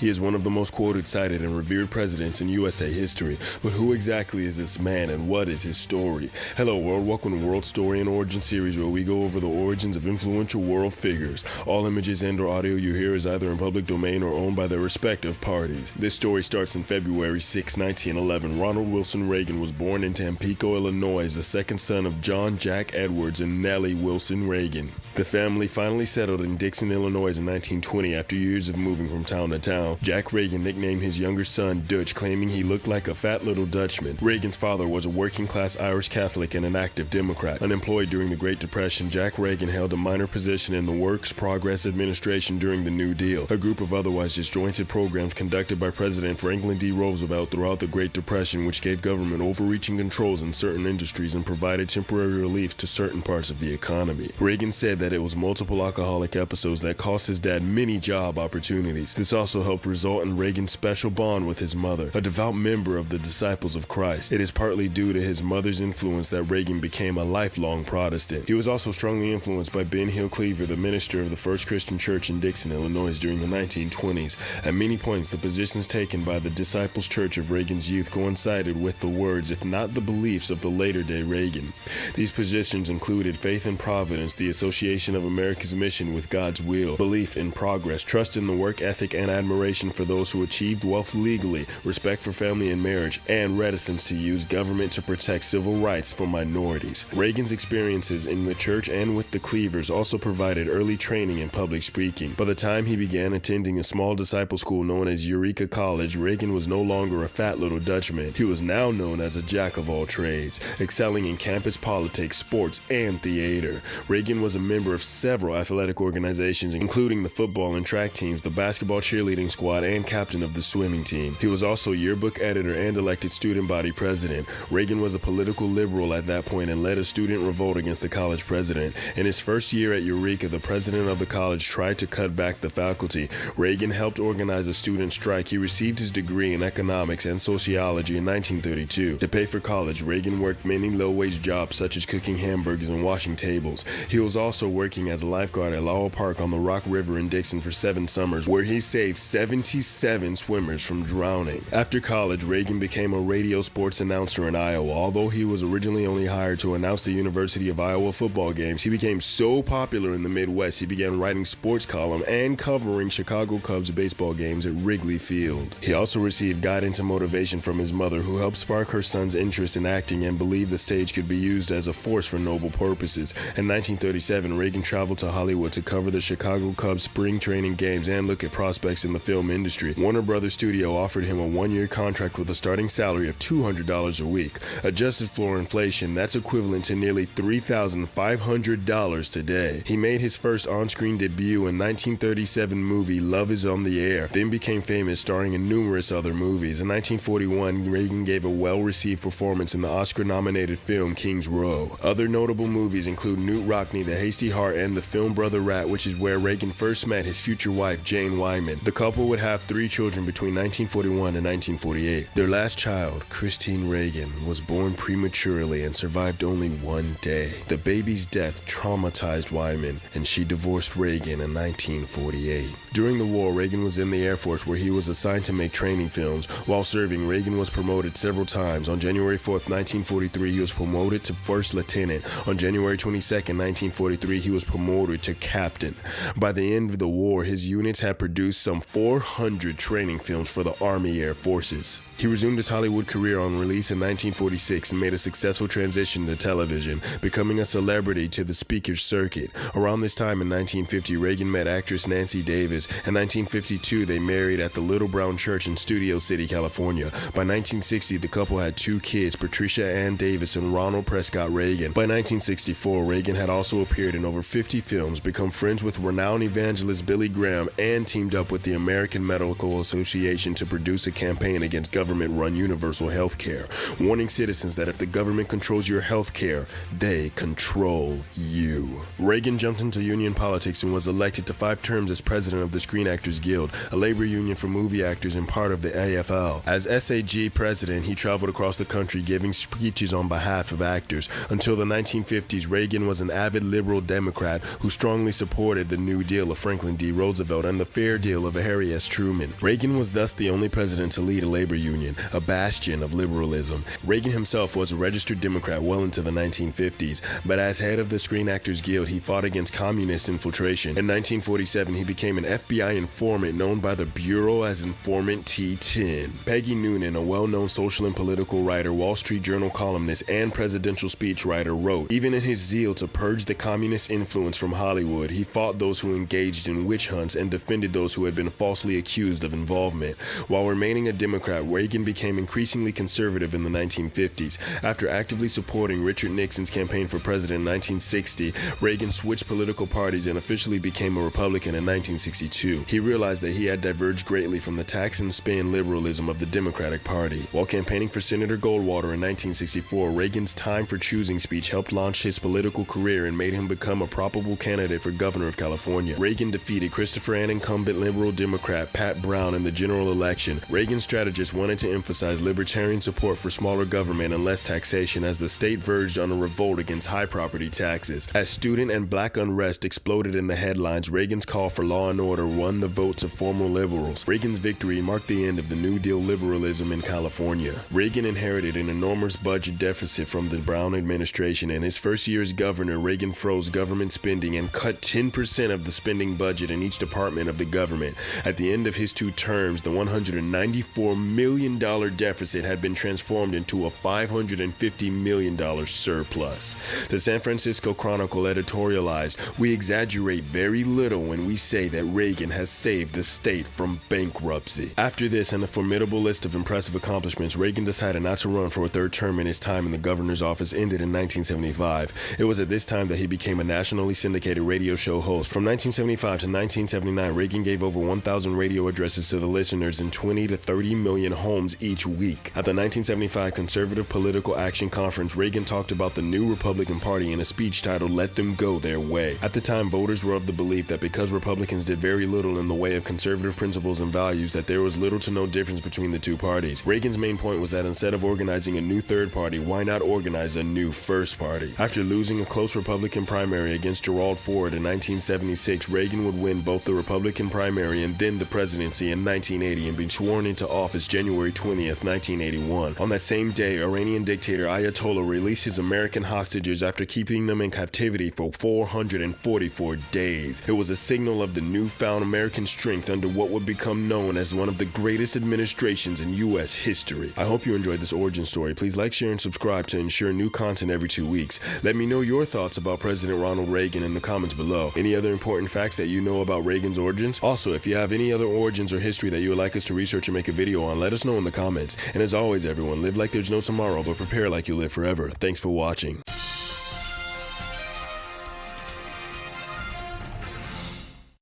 He is one of the most quoted, cited, and revered presidents in USA history. But who exactly is this man and what is his story? Hello world, welcome to World Story and Origin Series, where we go over the origins of influential world figures. All images and or audio you hear is either in public domain or owned by their respective parties. This story starts in February 6, 1911. Ronald Wilson Reagan was born in Tampico, Illinois, as the second son of John Jack Edwards and Nellie Wilson Reagan. The family finally settled in Dixon, Illinois in 1920 after years of moving from town to town. Jack Reagan nicknamed his younger son Dutch, claiming he looked like a fat little Dutchman. Reagan's father was a working-class Irish Catholic and an active Democrat. Unemployed during the Great Depression, Jack Reagan held a minor position in the Works Progress Administration during the New Deal, a group of otherwise disjointed programs conducted by President Franklin D. Roosevelt throughout the Great Depression, which gave government overreaching controls in certain industries and provided temporary relief to certain parts of the economy. Reagan said that it was multiple alcoholic episodes that cost his dad many job opportunities. This also helped result in Reagan's special bond with his mother, a devout member of the Disciples of Christ. It is partly due to his mother's influence that Reagan became a lifelong Protestant. He was also strongly influenced by Ben Hill Cleaver, the minister of the First Christian Church in Dixon, Illinois during the 1920s. At many points, the positions taken by the Disciples Church of Reagan's youth coincided with the words, if not the beliefs, of the later-day Reagan. These positions included faith in providence, the association of America's mission with God's will, belief in progress, trust in the work ethic and admiration for those who achieved wealth legally, respect for family and marriage, and reticence to use government to protect civil rights for minorities. Reagan's experiences in the church and with the Cleavers also provided early training in public speaking. By the time he began attending a small disciple school known as Eureka College, Reagan was no longer a fat little Dutchman. He was now known as a jack of all trades, excelling in campus politics, sports, and theater. Reagan was a member of several athletic organizations, including the football and track teams, the basketball cheerleading squad, and captain of the swimming team. He was also yearbook editor and elected student body president. Reagan was a political liberal at that point and led a student revolt against the college president. In his first year at Eureka, the president of the college tried to cut back the faculty. Reagan helped organize a student strike. He received his degree in economics and sociology in 1932. To pay for college, Reagan worked many low-wage jobs such as cooking hamburgers and washing tables. He was also working as a lifeguard at Lowell Park on the Rock River in Dixon for 7 summers, where he saved 77 swimmers from drowning. After college, Reagan became a radio sports announcer in Iowa. Although he was originally only hired to announce the University of Iowa football games, he became so popular in the Midwest, he began writing sports columns and covering Chicago Cubs baseball games at Wrigley Field. He also received guidance and motivation from his mother, who helped spark her son's interest in acting and believed the stage could be used as a force for noble purposes. In 1937, Reagan traveled to Hollywood to cover the Chicago Cubs spring training games and look at prospects in the film industry. Warner Brothers Studio offered him a 1-year contract with a starting salary of $200 a week. Adjusted for inflation, that's equivalent to nearly $3,500 today. He made his first on-screen debut in 1937 movie Love Is on the Air, then became famous starring in numerous other movies. In 1941, Reagan gave a well-received performance in the Oscar-nominated film King's Row. Other notable movies include Newt Rockney, The Hasty Heart, and the film Brother Rat, which is where Reagan first met his future wife, Jane Wyman. The couple would have 3 children between 1941 and 1948. Their last child, Christine Reagan, was born prematurely and survived only 1 day. The baby's death traumatized Wyman, and she divorced Reagan in 1948. During the war, Reagan was in the Air Force, where he was assigned to make training films. While serving, Reagan was promoted several times. On January 4th, 1943, he was promoted to first lieutenant. On January 22nd, 1943, he was promoted to captain. By the end of the war, his units had produced some 400 training films for the Army Air Forces. He resumed his Hollywood career on release in 1946 and made a successful transition to television, becoming a celebrity to the speaker's circuit. Around this time in 1950, Reagan met actress Nancy Davis. In 1952, they married at the Little Brown Church in Studio City, California. By 1960, the couple had 2 kids, Patricia Ann Davis and Ronald Prescott Reagan. By 1964, Reagan had also appeared in over 50 films, become friends with renowned evangelist Billy Graham, and teamed up with the American Medical Association to produce a campaign against government-run universal health care, warning citizens that if the government controls your health care, they control you. Reagan jumped into union politics and was elected to 5 terms as president of the Screen Actors Guild, a labor union for movie actors and part of the AFL. As SAG president, he traveled across the country giving speeches on behalf of actors. Until the 1950s, Reagan was an avid liberal Democrat who strongly supported the New Deal of Franklin D. Roosevelt and the Fair Deal of Harry Harry S. Truman. Reagan was thus the only president to lead a labor union, a bastion of liberalism. Reagan himself was a registered Democrat well into the 1950s, but as head of the Screen Actors Guild, he fought against communist infiltration. In 1947, he became an FBI informant known by the Bureau as Informant T10. Peggy Noonan, a well-known social and political writer, Wall Street Journal columnist, and presidential speechwriter, wrote, "Even in his zeal to purge the communist influence from Hollywood, he fought those who engaged in witch hunts and defended those who had been falsely accused of involvement." While remaining a Democrat, Reagan became increasingly conservative in the 1950s. After actively supporting Richard Nixon's campaign for president in 1960, Reagan switched political parties and officially became a Republican in 1962. He realized that he had diverged greatly from the tax and spend liberalism of the Democratic Party. While campaigning for Senator Goldwater in 1964, Reagan's time for choosing speech helped launch his political career and made him become a probable candidate for governor of California. Reagan defeated Christopher and incumbent liberal Democrat Pat Brown in the general election. Reagan's strategists wanted to emphasize libertarian support for smaller government and less taxation as the state verged on a revolt against high property taxes. As student and black unrest exploded in the headlines, Reagan's call for law and order won the votes of former liberals. Reagan's victory marked the end of the New Deal liberalism in California. Reagan inherited an enormous budget deficit from the Brown administration. In his first year as governor, Reagan froze government spending and cut 10% of the spending budget in each department of the government. At the end of his 2 terms, the $194 million deficit had been transformed into a $550 million surplus. The San Francisco Chronicle editorialized, "We exaggerate very little when we say that Reagan has saved the state from bankruptcy." After this and a formidable list of impressive accomplishments, Reagan decided not to run for a 3rd term, and his time in the governor's office ended in 1975. It was at this time that he became a nationally syndicated radio show host. From 1975 to 1979, Reagan gave over 1,000 radio addresses to the listeners in 20 to 30 million homes each week. At the 1975 Conservative Political Action Conference, Reagan talked about the new Republican Party in a speech titled "Let Them Go Their Way." At the time, voters were of the belief that because Republicans did very little in the way of conservative principles and values, that there was little to no difference between the two parties. Reagan's main point was that instead of organizing a new third party, why not organize a new first party? After losing a close Republican primary against Gerald Ford in 1976, Reagan would win both the Republican primary and then the presidency in 1980 and be sworn into office January 20th, 1981. On that same day, Iranian dictator Ayatollah released his American hostages after keeping them in captivity for 444 days. It was a signal of the newfound American strength under what would become known as one of the greatest administrations in U.S. history. I hope you enjoyed this origin story. Please like, share, and subscribe to ensure new content every 2 weeks. Let me know your thoughts about President Ronald Reagan in the comments below. Any other important facts that you know about Reagan's origins? Also, if you have any other origins or history that you would like us to research and make a video on, let us know in the comments. And as always, everyone, live like there's no tomorrow, but prepare like you live forever. Thanks for watching.